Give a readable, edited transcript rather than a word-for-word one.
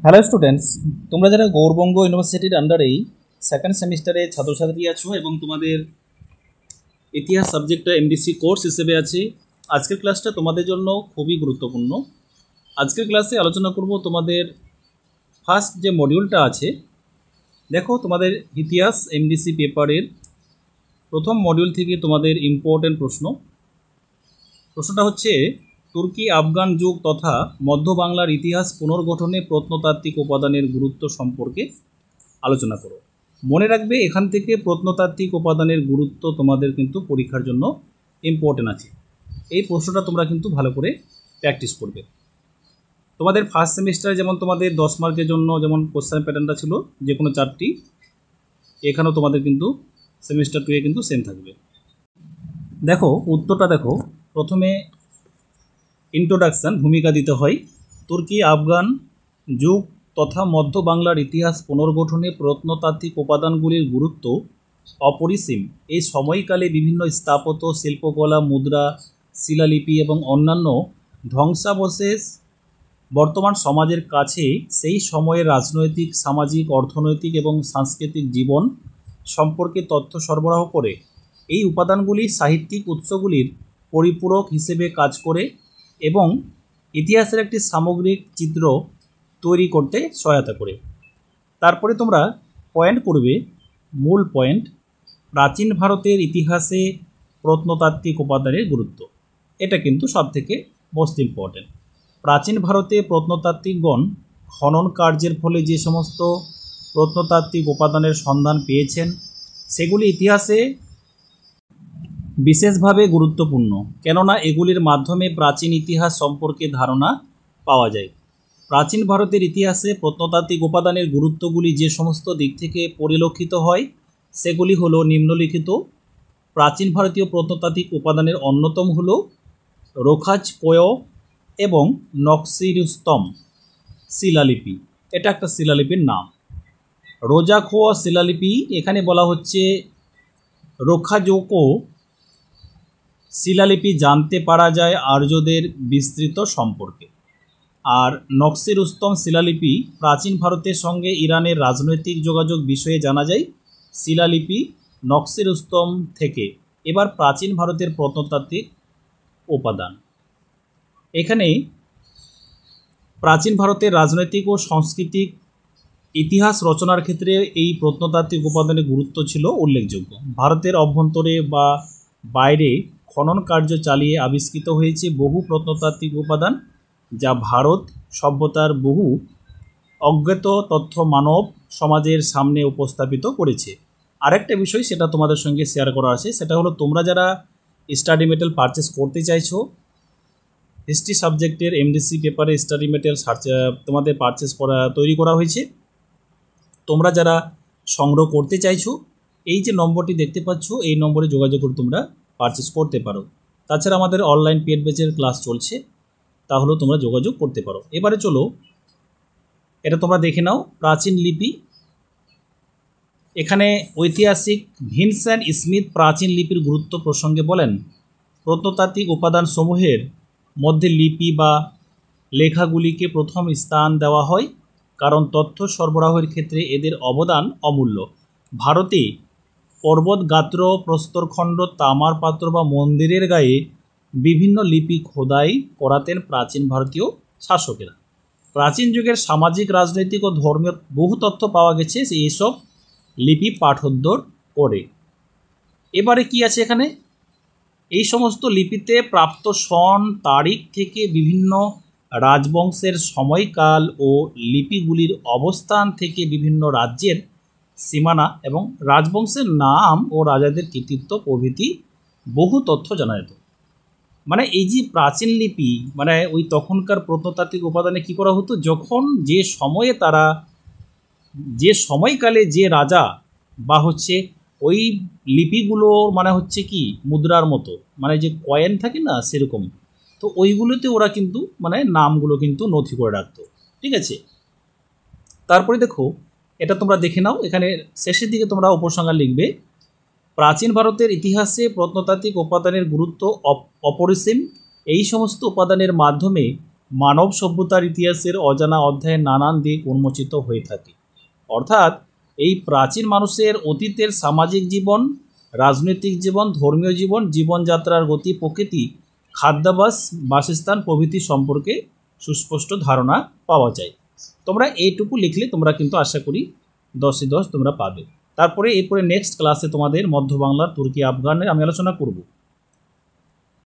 Hello students, তোমরা যারা গৌরবঙ্গ ইউনিভার্সিটির আন্ডারেই সেকেন্ড সেমিস্টারে ছাত্রছাত্রী আছো এবং তোমাদের ইতিহাস সাবজেক্টটা এমডিসি কোর্স হিসেবে আছে, আজকের ক্লাসটা তোমাদের জন্য খুবই গুরুত্বপূর্ণ। আজকের ক্লাসে আলোচনা করব তোমাদের ফার্স্ট যে মডিউলটা আছে। দেখো, তোমাদের ইতিহাস এমডিসি পেপারের প্রথম মডিউল থেকে তোমাদের ইম্পর্টেন্ট প্রশ্নটা হচ্ছে, তুর্কি আফগান যুগ তথা মধ্য বাংলার ইতিহাস পুনর্গঠনে প্রত্নতাত্ত্বিক উপাদানের গুরুত্ব সম্পর্কে আলোচনা করো। মনে রাখবে, এখান থেকে প্রত্নতাত্ত্বিক উপাদানের গুরুত্ব তোমাদের কিন্তু পরীক্ষার জন্য ইম্পর্টেন্ট আছে। এই প্রশ্নটা তোমরা কিন্তু ভালো করে প্র্যাকটিস করবে। তোমাদের ফার্স্ট সেমিস্টারে যেমন তোমাদের 10 মার্কের জন্য যেমন কোশ্চেন প্যাটার্নটা ছিল যে কোনো 4টি, এখানেও তোমাদের কিন্তু সেমিস্টার 2-এ কিন্তু সেম থাকবে। দেখো উত্তরটা, দেখো প্রথমে ইন্ট্রোডাকশান ভূমিকা দিতে হয়। তুর্কি আফগান যুগ তথা মধ্য বাংলার ইতিহাস পুনর্গঠনে প্রত্নতাত্ত্বিক উপাদানগুলির গুরুত্ব অপরিসীম। এই সময়কালে বিভিন্ন স্থাপত্য, শিল্পকলা, মুদ্রা, শিলালিপি এবং অন্যান্য ধ্বংসাবশেষ বর্তমান সমাজের কাছে সেই সময়ের রাজনৈতিক, সামাজিক, অর্থনৈতিক এবং সাংস্কৃতিক জীবন সম্পর্কে তথ্য সরবরাহ করে। এই উপাদানগুলি সাহিত্যিক উৎসগুলির পরিপূরক হিসেবে কাজ করে এবং ইতিহাসের একটি সামগ্রিক চিত্র তৈরি করতে সহায়তা করে। তারপরে তোমরা পয়েন্ট করবে, মূল পয়েন্ট, প্রাচীন ভারতের ইতিহাসে প্রত্নতাত্ত্বিক উপাদানের গুরুত্ব। এটা কিন্তু সবথেকে মোস্ট ইম্পর্টেন্ট। প্রাচীন ভারতে প্রত্নতাত্ত্বিকগণ খনন কার্যের ফলে যে সমস্ত প্রত্নতাত্ত্বিক উপাদানের সন্ধান পেয়েছেন, সেগুলি ইতিহাসে বিশেষভাবে গুরুত্বপূর্ণ, কেননা এগুলির মাধ্যমে প্রাচীন ইতিহাস সম্পর্কে ধারণা পাওয়া যায়। প্রাচীন ভারতের ইতিহাসে প্রত্নতাত্ত্বিক উপাদানের গুরুত্বগুলি যে সমস্ত দিক থেকে পরিলক্ষিত হয় সেগুলি হলো নিম্নলিখিত। প্রাচীন ভারতীয় প্রত্নতাত্ত্বিক উপাদানের অন্যতম হল রোখাজকোয় এবং নকশিরুস্তম শিলালিপি। এটা একটা শিলালিপির নাম, রোজাখোয়া শিলালিপি। এখানে বলা হচ্ছে রোখাজোকো শিলালিপি জানতে পারা যায় আর্যদের বিস্তৃত সম্পর্কে। আর নকশিরুস্তম শিলালিপি প্রাচীন ভারতের সঙ্গে ইরানের রাজনৈতিক যোগাযোগ বিষয়ে জানা যায় শিলালিপি নকশিরুস্তম থেকে। এবার প্রাচীন ভারতের প্রত্নতাত্ত্বিক উপাদান। এখানে প্রাচীন ভারতের রাজনৈতিক ও সাংস্কৃতিক ইতিহাস রচনার ক্ষেত্রে এই প্রত্নতাত্ত্বিক উপাদানের গুরুত্ব ছিল উল্লেখযোগ্য। ভারতের অভ্যন্তরে বা বাইরে খনন কার্য চালিয়ে আবিষ্কৃত হয়েছে বহু প্রত্নতাত্ত্বিক উপাদান, যা ভারত সভ্যতার বহু অজ্ঞাত তথ্য মানব সমাজের সামনে উপস্থাপিত করেছে। আরেকটা বিষয় সেটা তোমাদের সঙ্গে শেয়ার করা আছে, সেটা হলো তোমরা যারা স্টাডি মেটেরিয়াল পারচেস করতে চাইছো, হিস্ট্রি সাবজেক্টের এমডিসি পেপারে স্টাডি মেটেরিয়াল তোমাদের তৈরি করা হয়েছে। তোমরা যারা সংগ্রহ করতে চাইছো, এই যে নম্বরটি দেখতে পাচ্ছ, এই নম্বরে যোগাযোগ করে তোমরা পারচেস করতে পারো। তাছাড়া আমাদের অনলাইন পেড ব্যাচের ক্লাস চলছে, তাহলেও তোমরা যোগাযোগ করতে পারো। এবারে চলো এটা তোমরা দেখে নাও, প্রাচীন লিপি। এখানে ঐতিহাসিক ভিনসেন্ট স্মিথ প্রাচীন লিপির গুরুত্ব প্রসঙ্গে বলেন, প্রত্নতাত্ত্বিক উপাদান সমূহের মধ্যে লিপি বা লেখাগুলিকে প্রথম স্থান দেওয়া হয়, কারণ তথ্য সরবরাহের ক্ষেত্রে এদের অবদান অমূল্য। ভারতে পর্বত গাত্র, প্রস্তরখণ্ড, তামার পাত্র বা মন্দিরের গায়ে বিভিন্ন লিপি খোদাই করাতেন প্রাচীন ভারতীয় শাসকেরা। প্রাচীন যুগের সামাজিক, রাজনৈতিক ও ধর্মীয় বহু তথ্য পাওয়া গেছে এইসব লিপি পাঠোদ্ধার করে। এবারে কি আছে এখানে, এই সমস্ত লিপিতে প্রাপ্ত সন, তারিখ থেকে বিভিন্ন রাজবংশের সময়কাল ও লিপিগুলির অবস্থান থেকে বিভিন্ন রাজ্যের সীমানা এবং রাজবংশের নাম ও রাজাদের কৃতিত্ব প্রভৃতি বহু তথ্য জানা যেত। মানে এই যে প্রাচীন লিপি, মানে ওই তখনকার প্রত্নতাত্ত্বিক উপাদানে কী করা হতো, যখন যে সময়ে তারা, যে সময়কালে যে রাজা বা হচ্ছে ওই লিপিগুলো মানে হচ্ছে কি মুদ্রার মতো, মানে যে কয়েন থাকে না সেরকম, তো ওইগুলোতে ওরা কিন্তু মানে নামগুলো কিন্তু নথি করে রাখতো। ঠিক আছে, তারপরে দেখো এটা তোমরা দেখে নাও, এখানে শেষের দিকে তোমরা উপসংহার লিখবে, প্রাচীন ভারতের ইতিহাসে প্রত্নতাত্ত্বিক উপাদানের গুরুত্ব অপরিসীম। এই সমস্ত উপাদানের মাধ্যমে মানব সভ্যতার ইতিহাসের অজানা অধ্যায়ে নানান দিক উন্মোচিত হয়ে থাকে। অর্থাৎ এই প্রাচীন মানুষের অতীতের সামাজিক জীবন, রাজনৈতিক জীবন, ধর্মীয় জীবন, জীবনযাত্রার গতি, প্রকৃতি, খাদ্যাভ্যাস, বাসস্থান প্রভৃতি সম্পর্কে সুস্পষ্ট ধারণা পাওয়া যায়। তোমরা এইটুকু লিখলে তোমরা কিন্তু আশা করি 10-10 তোমরা পাবে। তারপরে এরপরে নেক্সট ক্লাসে তোমাদের মধ্য বাংলার, তুর্কি, আফগানের আমি আলোচনা করব।